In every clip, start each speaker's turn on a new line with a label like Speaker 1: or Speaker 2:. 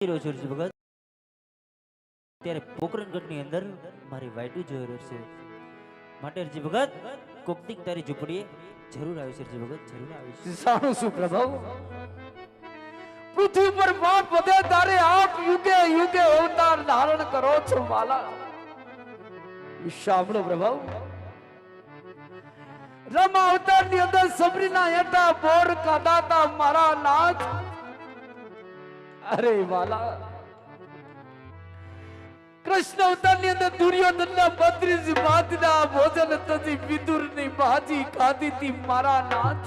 Speaker 1: રહ્યો છું હરજી ભગત. ત્યારે પોકરણગઢની અંદર મારી વાઈટુ જોઈ રહ્યો છે માટે હરજી ભગત કોક દીક તારી ઝૂંપડીએ જરૂર આવીશ હરજી ભગત, જરૂર આવીશ.
Speaker 2: સારું શું પ્રભુ, પૃથ્વી પર બાપ વધે તારે આપ યુગે યુગે અવતાર ધારણ કરો છો માલા. સાંભળો પ્રભુ, રમા અવતાર ની અંદર સબરીના હેઠા બોર કાઢાતા મારા નાથ. અરે વાલા, કૃષ્ણ અવતાર ની અંદર દુર્યોધન ના 32 ભાતના ભોજન તજી વિદુર ની ભાજી ખાધી તી મારા નાથ.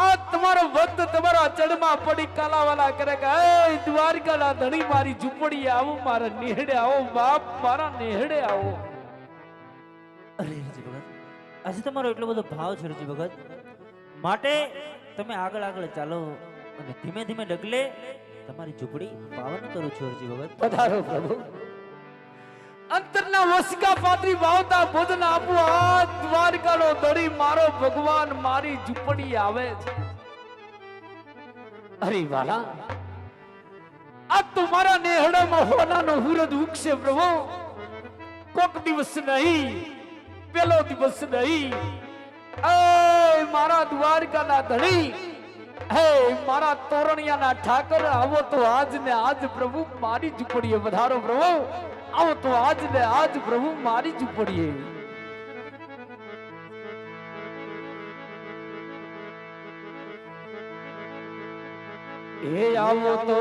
Speaker 2: આ તમારો ભક્ત તમારા ચડમાં પડી કાલાવાલા કરે કે એ દ્વારકાના ધણી મારી ઝૂંપડી આવો, મારા નેહડે આવો બાપ, મારા નેહડે આવો.
Speaker 1: અરે હરજી ભગત, આજે તમારો એટલો બધો ભાવ છે હરજી ભગત, માટે તમે આગળ આગળ ચાલો અને ધીમે ધીમે ડગલે તમારી ઝૂંપડી પાવન કરું છું હરજી ભગત.
Speaker 2: પધારો પ્રભુ. અંતરના વસકા પાત્રી ભાવતા ભોજન આપું. આ દ્વારકાનો ધણી મારો ભગવાન મારી ઝૂંપડી આવે છે. અરે વાલા, આ તો મારા નેહડામાં હોનાનો હુરદ ઉગશે પ્રભુ. કોક દિવસ નહીં, પેલો દિવસ નહીં. એ મારા દ્વારકાના ધણી, હે મારા તોરણિયાના ઠાકર, આવો તો આજ ને આજ પ્રભુ મારી ઝૂંપડીએ વધારો પ્રભુ. આવો તો આજ ને આજ પ્રભુ મારી ઝૂંપડીએ. એ આવો તો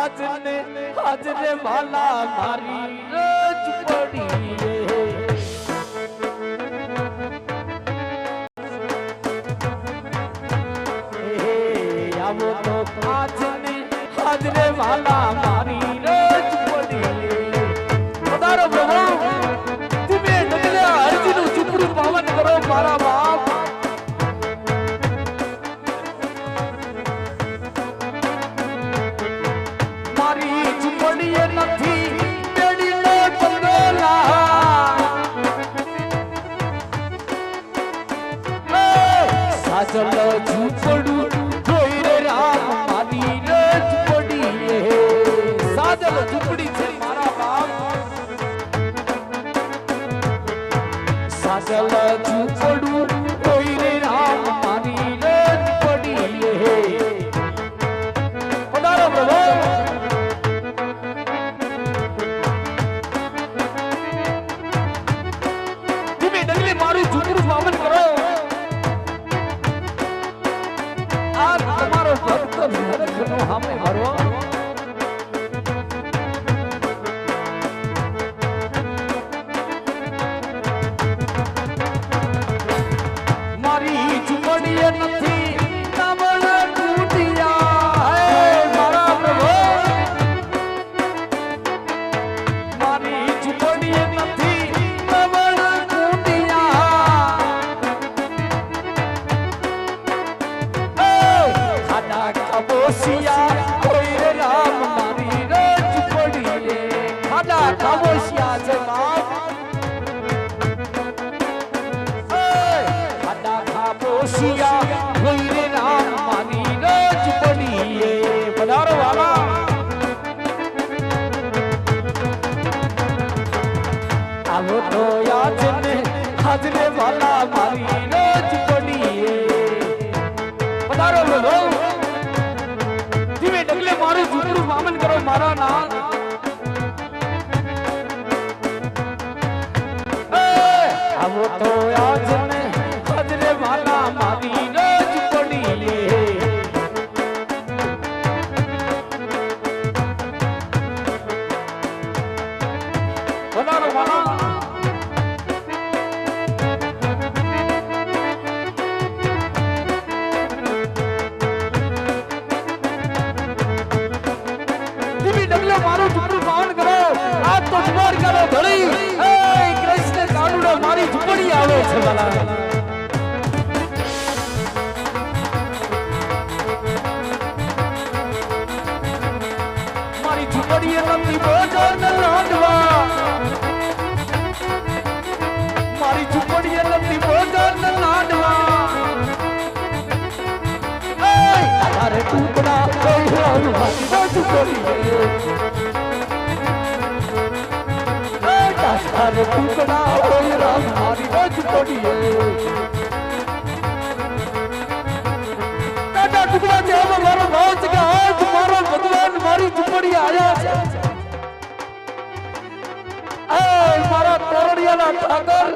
Speaker 2: આજ ને માલા મારી ઝૂંપડીએ. આવો તો આજ ને વાલા મારી રજ પડી. પધારો પ્રભુ, તમે ડગલે હરજીનું ઝૂંપડું પાવન કરો મારા બાપ. મારી ઝૂંપડીએ નથી બેડીને બંધેલા, સાજલ ઝૂંપડું ઝૂંપડી છે મારા બાપ. સાજલ ઝૂંપડું કોઈ રે રામ મારી રજ પડી. પધારો પ્રભુ. તમે ડગલે મારું ઝૂંપડું પાવન કરો. આ તમારો ભક્ત નરકનો સામે હારો. આવો તો હાજરે વાલા મારી રજ પડીએ. પધારો પ્રભુ, ધીમે ડગલે મારું ઝૂંપડું પાવન કરો મારા નાથ. આવો તો હાજરે વાલા મારી રજ પડીએ. પધારો વાલા. મારું ઝૂંપડું પાવન કરો. આ તો દ્વારકાનો ધણી, એ કૃષ્ણ કાનુડો મારી ઝૂંપડી આવે છે વાલા. મારી ઝૂંપડીએ નથી ભોજન રાંધવા, મારી ઝૂંપડીએ નથી ભોજન રાંધવા. ટુકડા હીરાનું હાથીનો ઝૂંપડીએ તારે ટુકડા હીરાનું હાથીનો ઝૂંપડીએ દાદા ટુકડા છે હવે મારો ભાવ છે કે આજ મારો ભગવાન મારી ઝૂંપડી આવ્યા છે મારા તોરડિયાના ઠાકર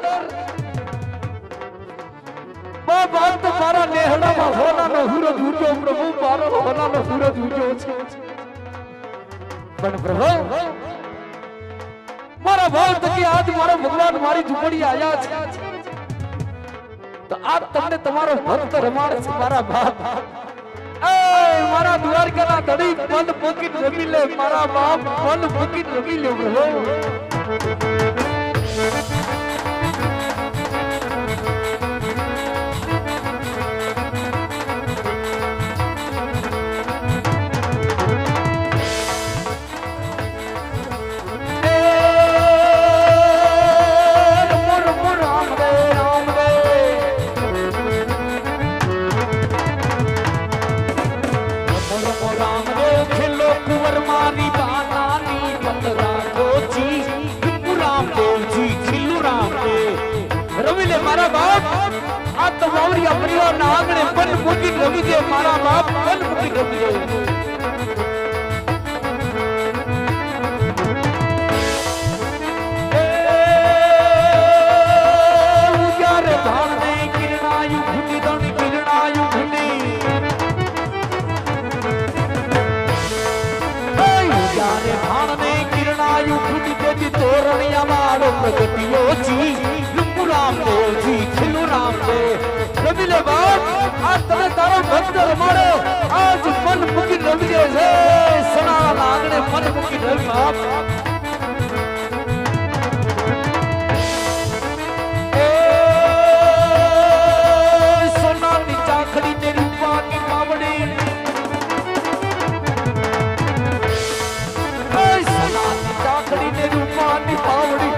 Speaker 2: બાપ તો મારા નેહડામાં હોનાનો સૂરજ ઉગ્યો પ્રભુ મારો હોનાનો સૂરજ ઉગ્યો છે પણ પ્રભુ મારા ભાવ તકે આજ મારો ભગવાન મારી ઝૂંપડી આવ્યા છે તો આજ તમને તમારો ભક્ત રમાડે છે મારા બાપ મારા દ્વારકાના ધડી મન મૂકી રમી લે મારા બાપ મન મૂકી રમી લે પ્રભુ મારા બાપ આ તો વાવરિયા પરિવારના આંગણે પન મૂકી રમી દે મારા બાપ પન મૂકી રમી દે ઉજારે ભાણને કિરણાયું ભૂલી દણ કિરણાયું ભૂલી ઉજારે ભાણને કિરણાયું ભૂલી દેતી તોરણિયા મારો પ્રગતિયો જી રામદેવ જી ખીલુ રામદેવ રમી લે બાપ આ તમે તારો ભક્ત રમાડો આજ મન મૂકી રમી દે છે સણાના આંગણે મન મૂકી રમી બાપ એ સોનાની ચાખડી ને રૂપાની પાવડી એ સોનાની ચાખડી ને રૂપાની પાવડી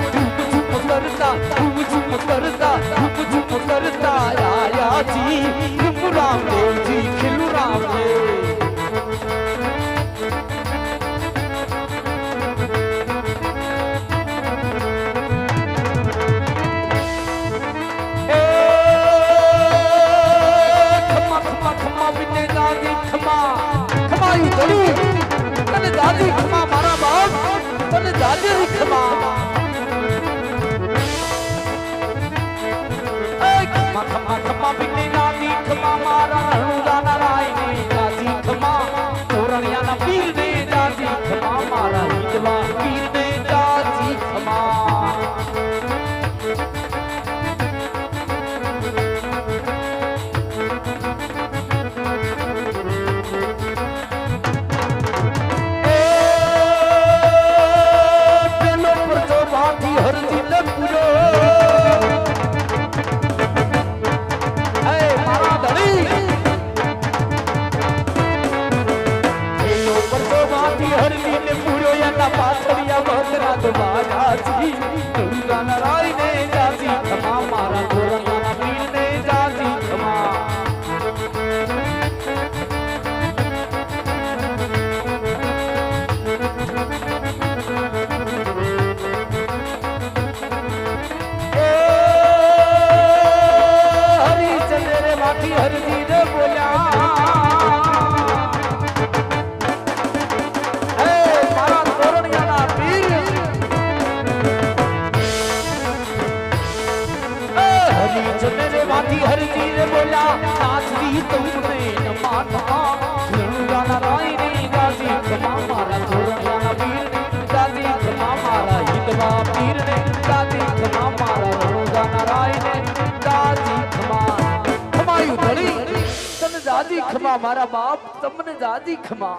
Speaker 2: કરતા આયા જી ખીલુ રામદેવ જી ખીલુ રામદેવ ખમા ખમા ખમા બિને દાદી ખમા ખમાયું ધડી તને દાદી ખમા મારા બાપ તને દાદી ખમા ખમા ખમા બિને દાદી ખમા મારા રણુદાના રાયને દાદી ખમા તોરણિયાના પીરને દાદી ખમા મારા હિંદવા પીરને દાદી ખમા પેલો પરચો બાંધી હરજી ને પૂરો પાછળિયા બકરા તો બાજાજી ગંગાના રાયને જાજી ખમા મારા ધોરણના પીરને જાજી ખમા હરિચંદ્ર રે માથી હરજી રે બોલ્યા हरजी रे बोला नाचदी तुमने नमाना रणुदाना रायने गाजी खमा मारा धोरणियाना पीरने गाजी खमा मारा हिंदवा पीरने गाजी खमा मारा रणुदाना रायने गाजी खमा खमाયું ધણી તને દાદી ખમા મારા બાપ તમને દાદી ખમા